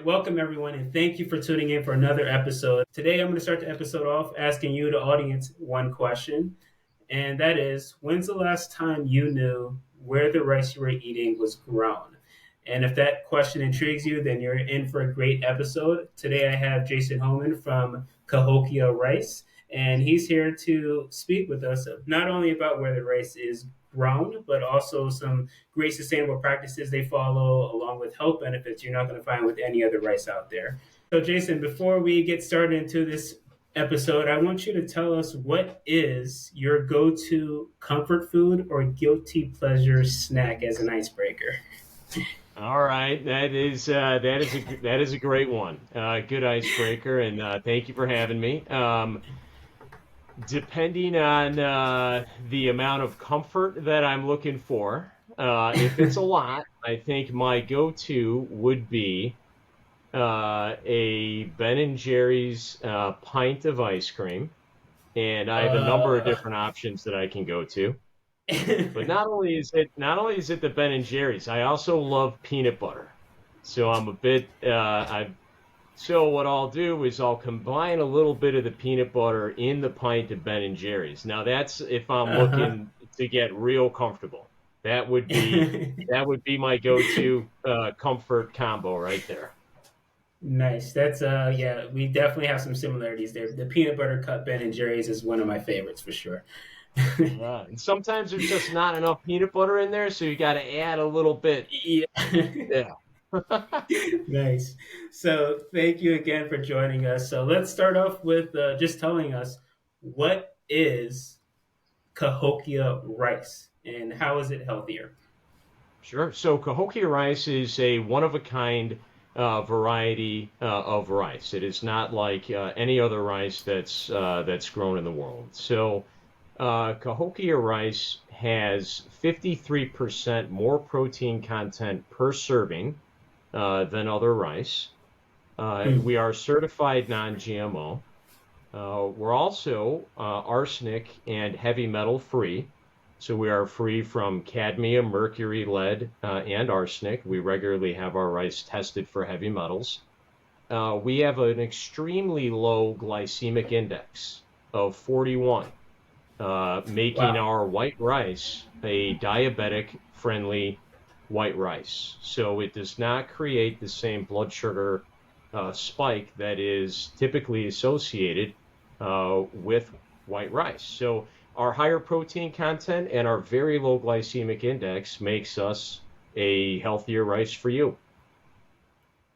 welcome everyone, and thank you for tuning in for another episode. Today, I'm going to start the episode off asking you, the audience, one question, and that is, when's the last time you knew where the rice you were eating was grown? And if that question intrigues you, then you're in for a great episode. Today, I have Jason Holman from Cahokia Rice, and he's here to speak with us not only about where the rice is grown, but also some great sustainable practices they follow, along with health benefits you're not going to find with any other rice out there. So, Jason, before we get started into this episode, I want you to tell us what is your go to comfort food or guilty pleasure snack as an icebreaker? All right, that is a great one. Good icebreaker, and thank you for having me. Depending on the amount of comfort that I'm looking for, if it's a lot, I think my go-to would be a Ben and Jerry's pint of ice cream, and I have a number of Uh, different options that I can go to. But not only is it the Ben and Jerry's, I also love peanut butter. So I'm a bit I so what I'll do is I'll combine a little bit of the peanut butter in the pint of Ben and Jerry's. Now that's if I'm uh-huh. looking to get real comfortable. That would be that would be my go-to comfort combo right there. Nice. That's yeah, we definitely have some similarities there. The peanut butter cup Ben and Jerry's is one of my favorites for sure. Yeah, and sometimes there's just not enough peanut butter in there, so you got to add a little bit. Yeah. Yeah. Nice. So thank you again for joining us. So let's start off with just telling us what is Cahokia rice and how is it healthier? Sure. So Cahokia rice is a one-of-a-kind variety of rice. It is not like any other rice that's grown in the world. So Cahokia rice has 53% more protein content per serving than other rice. Hmm. We are certified non-GMO. We're also arsenic and heavy metal free. So we are free from cadmium, mercury, lead, and arsenic. We regularly have our rice tested for heavy metals. We have an extremely low glycemic index of 41, making Wow. our white rice a diabetic friendly white rice. So it does not create the same blood sugar spike that is typically associated with white rice. So our higher protein content and our very low glycemic index makes us a healthier rice for you.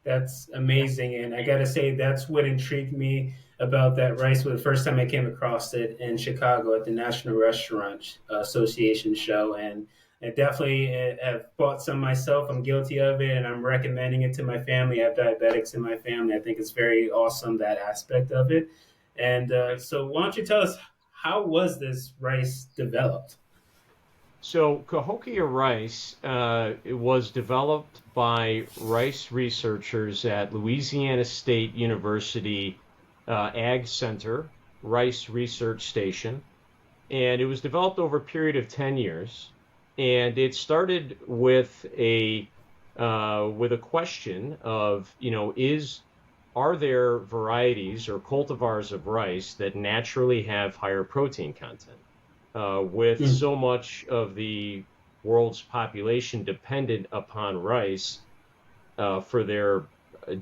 That's amazing. And I got to say, that's what intrigued me about that rice was the first time I came across it in Chicago at the National Restaurant Association show. And I definitely have bought some myself. I'm guilty of it, and I'm recommending it to my family. I have diabetics in my family. I think it's very awesome, that aspect of it. And so, why don't you tell us, how was this rice developed? So Cahokia rice it was developed by rice researchers at Louisiana State University Ag Center Rice Research Station, and it was developed over a period of 10 years. And it started with a question of, is are there varieties or cultivars of rice that naturally have higher protein content? With Hmm. so much of the world's population dependent upon rice for their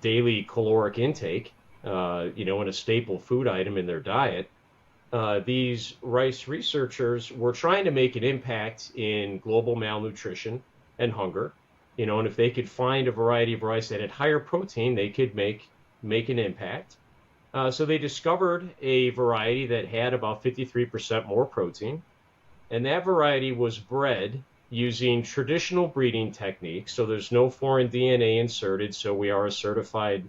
daily caloric intake, and a staple food item in their diet, these rice researchers were trying to make an impact in global malnutrition and hunger. And if they could find a variety of rice that had higher protein, they could make an impact. So they discovered a variety that had about 53% more protein, and that variety was bred using traditional breeding techniques. So there's no foreign DNA inserted, so we are a certified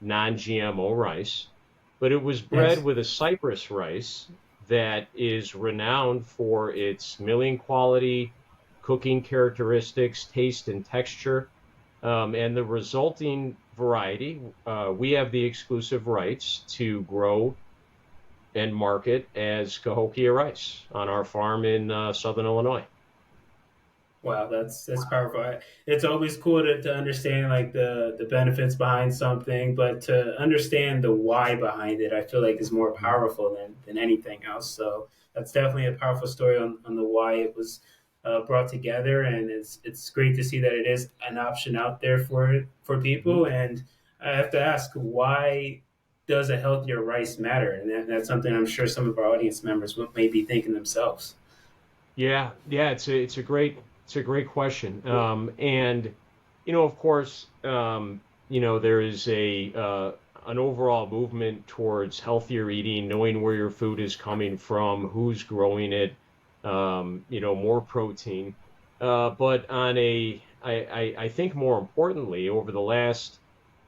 non-GMO rice. But it was bred Nice. with a cypress rice that is renowned for its milling quality, cooking characteristics, taste, and texture. And the resulting variety, we have the exclusive rights to grow and market as Cahokia rice on our farm in southern Illinois. Wow, that's powerful. It's always cool to understand like the benefits behind something, but to understand the why behind it, I feel like is more Mhm. powerful than anything else. So that's definitely a powerful story on the why it was brought together, and it's great to see that it is an option out there for Mhm. people. And I have to ask, why does a healthier rice matter? And that's something I'm sure some of our audience members may be thinking themselves. Yeah, yeah, it's a great question. And of course, there is a an overall movement towards healthier eating, knowing where your food is coming from, who's growing it, more protein. But I think more importantly, over the last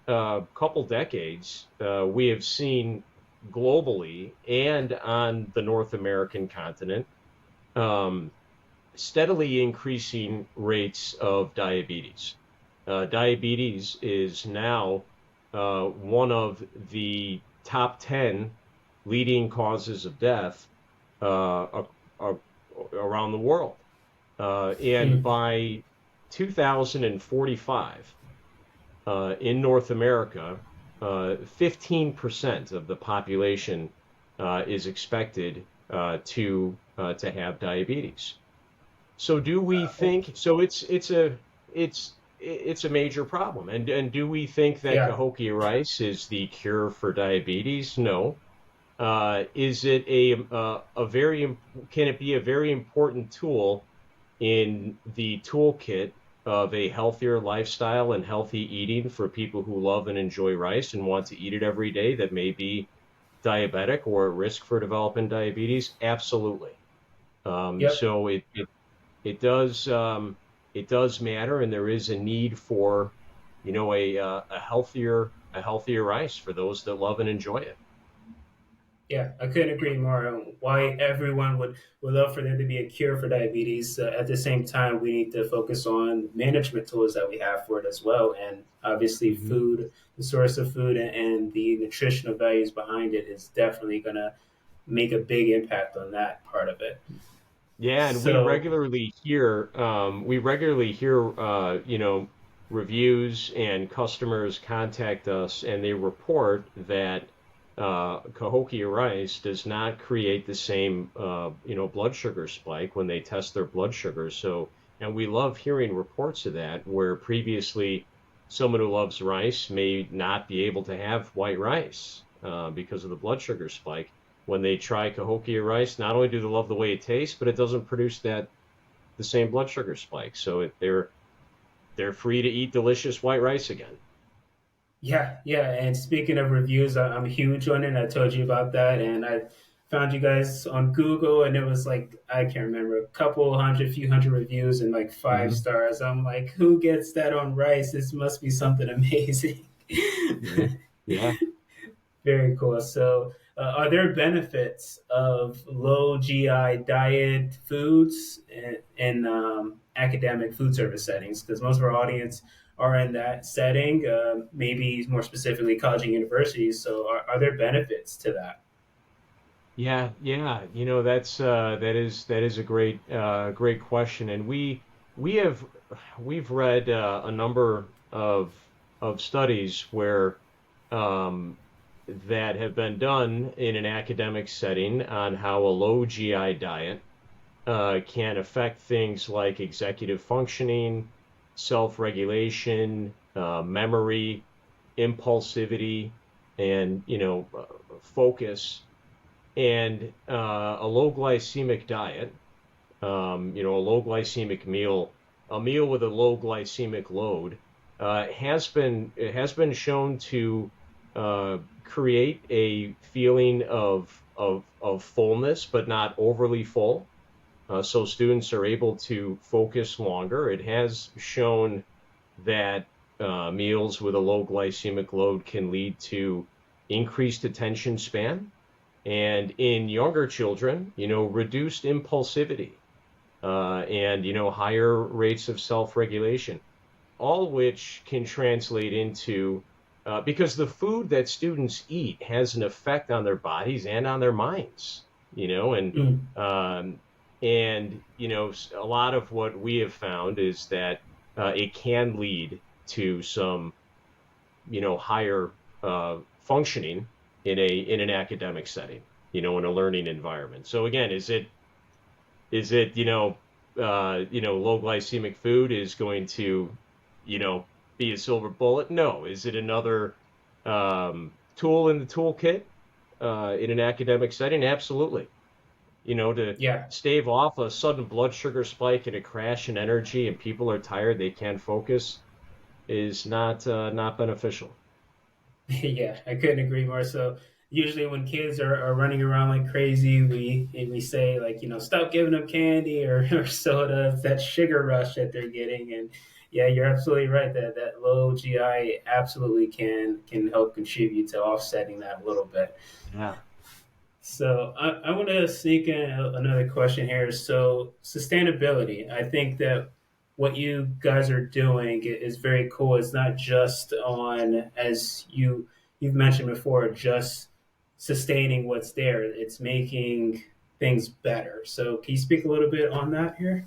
couple decades, we have seen globally and on the North American continent. Um, Steadily increasing rates of diabetes. Diabetes is now one of the top 10 leading causes of death uh, around the world. And Mm. by 2045, in North America, 15% of the population is expected to have diabetes. So do we think so it's a major problem. And do we think that Yeah. Cahokia rice is the cure for diabetes? No. Is it a can it be a very important tool in the toolkit of a healthier lifestyle and healthy eating for people who love and enjoy rice and want to eat it every day that may be diabetic or at risk for developing diabetes? Absolutely. Yep. So it does matter, and there is a need for a healthier rice for those that love and enjoy it. Yeah, I couldn't agree more on why everyone would love for there to be a cure for diabetes. At the same time, we need to focus on management tools that we have for it as well. And obviously, Hmm. food, the source of food, and the nutritional values behind it is definitely going to make a big impact on that part of it. Yeah, and So, we regularly hear reviews, and customers contact us and they report that Cahokia rice does not create the same blood sugar spike when they test their blood sugar. So, and we love hearing reports of that where previously someone who loves rice may not be able to have white rice because of the blood sugar spike. When they try Cahokia rice, not only do they love the way it tastes, but it doesn't produce the same blood sugar spike. So they're free to eat delicious white rice again. yeah, yeah. And speaking of reviews, I'm huge on it. I told you about that, and I found you guys on Google, and it was like I can't remember, a couple hundred, few hundred reviews, and like five Hmm. stars. I'm like, who gets that on rice? This must be something amazing. Yeah, yeah, Very cool. So, are there benefits of low GI diet foods in academic food service settings? Because most of our audience are in that setting, maybe more specifically college and universities. So, are there benefits to that? yeah, yeah. That is a great question, and we've read a number of studies where um, that have been done in an academic setting on how a low GI diet can affect things like executive functioning, self-regulation, memory, impulsivity, and focus. And a low glycemic diet, a low glycemic meal, a meal with a low glycemic load, has been shown to create a feeling of fullness, but not overly full. So students are able to focus longer. It has shown that meals with a low glycemic load can lead to increased attention span, and in younger children, reduced impulsivity, and higher rates of self-regulation, all which can translate into because the food that students eat has an effect on their bodies and on their minds, and Mm. um, And, a lot of what we have found is that it can lead to some, higher functioning in an academic setting, in a learning environment. So again, is it low glycemic food is going to you know be a silver bullet? No. Is it another tool in the toolkit in an academic setting? Absolutely. To Yeah. stave off a sudden blood sugar spike and a crash in energy and people are tired, they can't focus, is not beneficial. Yeah, I couldn't agree more. So usually when kids are running around like crazy, we say like, stop giving them candy or soda. It's that sugar rush that they're getting. And yeah, you're absolutely right that that low GI absolutely can help contribute to offsetting that a little bit. Yeah. So I want to sneak in another question here. So sustainability, I think that what you guys are doing is very cool. It's not just on, as you've mentioned before, just sustaining what's there. It's making things better. So can you speak a little bit on that here?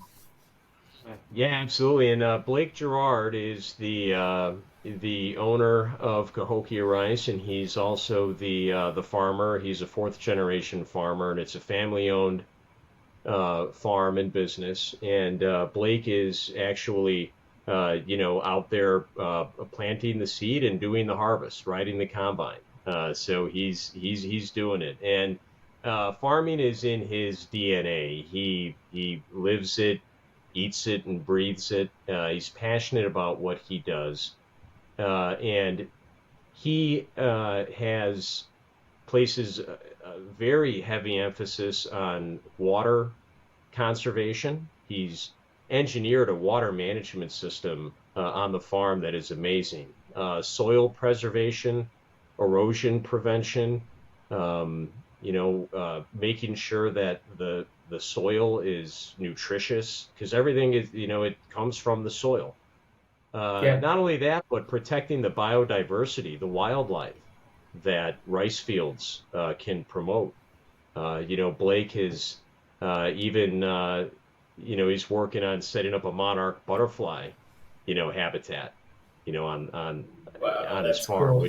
Yeah, absolutely. And Blake Gerard is the owner of Cahokia Rice, and he's also the farmer. He's a fourth generation farmer, and it's a family owned farm and business. And Blake is actually out there planting the seed and doing the harvest, riding the combine. So he's doing it, and farming is in his DNA. He lives it, eats it, and breathes it. He's passionate about what he does, and he has places a very heavy emphasis on water conservation. He's engineered a water management system on the farm that is amazing. Soil preservation, erosion prevention, making sure that the soil is nutritious because everything is, it comes from the soil. Yeah. Not only that, but protecting the biodiversity, the wildlife that rice fields can promote. Blake has even, he's working on setting up a monarch butterfly, habitat, on Wow, on his that's farm, cool.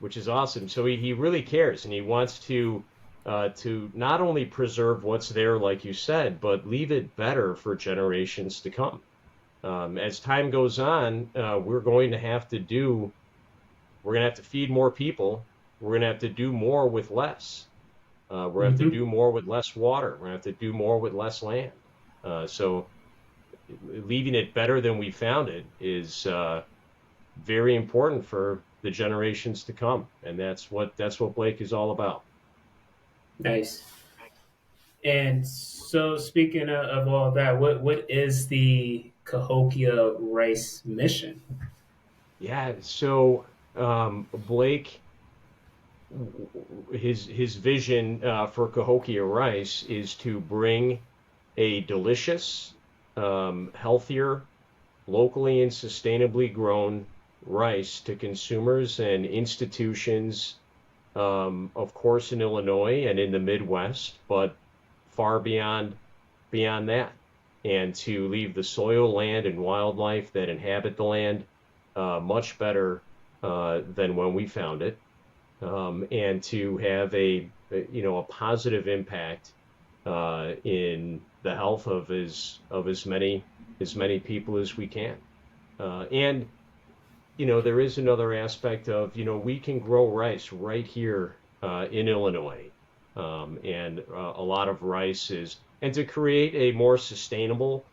which is awesome. So he really cares, and he wants to not only preserve what's there, like you said, but leave it better for generations to come. As time goes on, we're going to have to feed more people. We're going to have to do more with less. We're going to have to Hmm. do more with less water. We're going to have to do more with less land. So leaving it better than we found it is very important for the generations to come, and that's what Blake is all about. Nice. And so, speaking of all that, what is the Cahokia Rice mission? Yeah. So Blake, his vision for Cahokia Rice is to bring a delicious, healthier, locally and sustainably grown rice to consumers and institutions, of course, in Illinois and in the Midwest, but far beyond that, and to leave the soil, land, and wildlife that inhabit the land much better than when we found it, and to have a positive impact in the health of as many people as we can. And there is another aspect of, we can grow rice right here in Illinois. And a lot of rice and to create a more sustainable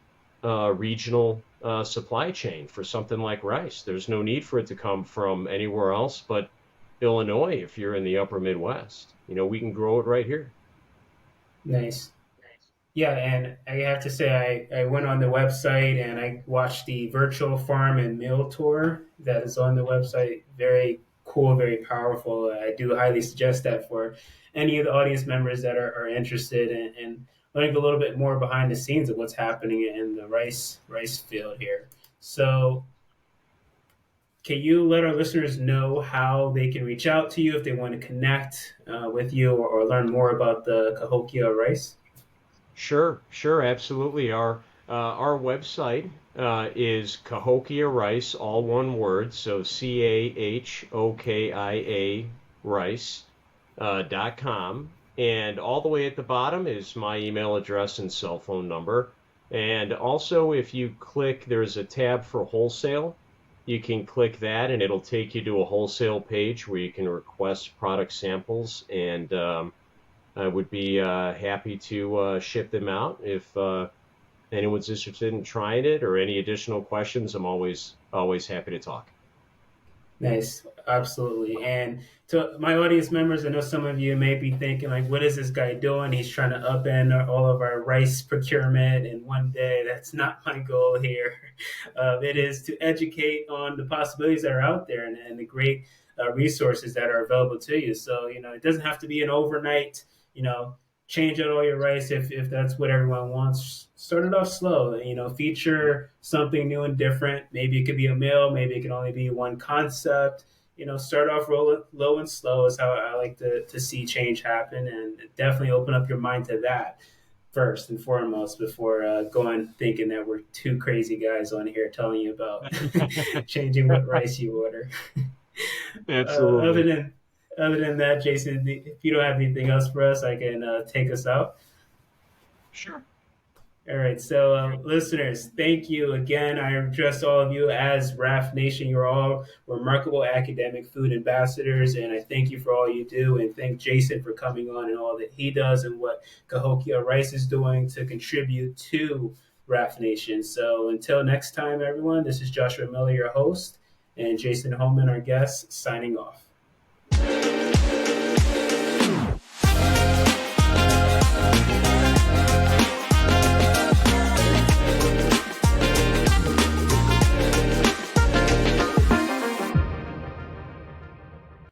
regional supply chain for something like rice. There's no need for it to come from anywhere else but Illinois if you're in the upper Midwest. We can grow it right here. Nice. Yeah, and I have to say, I went on the website and I watched the virtual farm and meal tour that is on the website. Very cool, very powerful. I do highly suggest that for any of the audience members that are interested in learning a little bit more behind the scenes of what's happening in the rice field here. So, can you let our listeners know how they can reach out to you if they want to connect with you or learn more about the Cahokia rice? Sure, sure, absolutely. Our website is Cahokia Rice, all one word, so CAHOKIA Rice .com, and all the way at the bottom is my email address and cell phone number. And also, if you click, there's a tab for wholesale. You can click that, and it'll take you to a wholesale page where you can request product samples, and I would be happy to ship them out if anyone's interested in trying it or any additional questions. I'm always happy to talk. Nice, absolutely. And to my audience members, I know some of you may be thinking, like, what is this guy doing? He's trying to upend all of our rice procurement in one day. That's not my goal here. It is to educate on the possibilities that are out there and the great resources that are available to you. So, it doesn't have to be an overnight, you know, change out all your rice if that's what everyone wants. Start it off slow, feature something new and different. Maybe it could be a meal, maybe it can only be one concept. Start off low and slow is how I like to see change happen, and definitely open up your mind to that first and foremost before going thinking that we're two crazy guys on here telling you about changing what rice you order. Other Absolutely. than that, Jason, if you don't have anything else for us, I can take us out. Sure. All right, so listeners, thank you again. I address all of you as RAF Nation. You're all remarkable academic food ambassadors, and I thank you for all you do. And thank Jason for coming on and all that he does and what Cahokia Rice is doing to contribute to RAF Nation. So until next time, everyone, this is Joshua Miller, your host, and Jason Holman, our guest, signing off.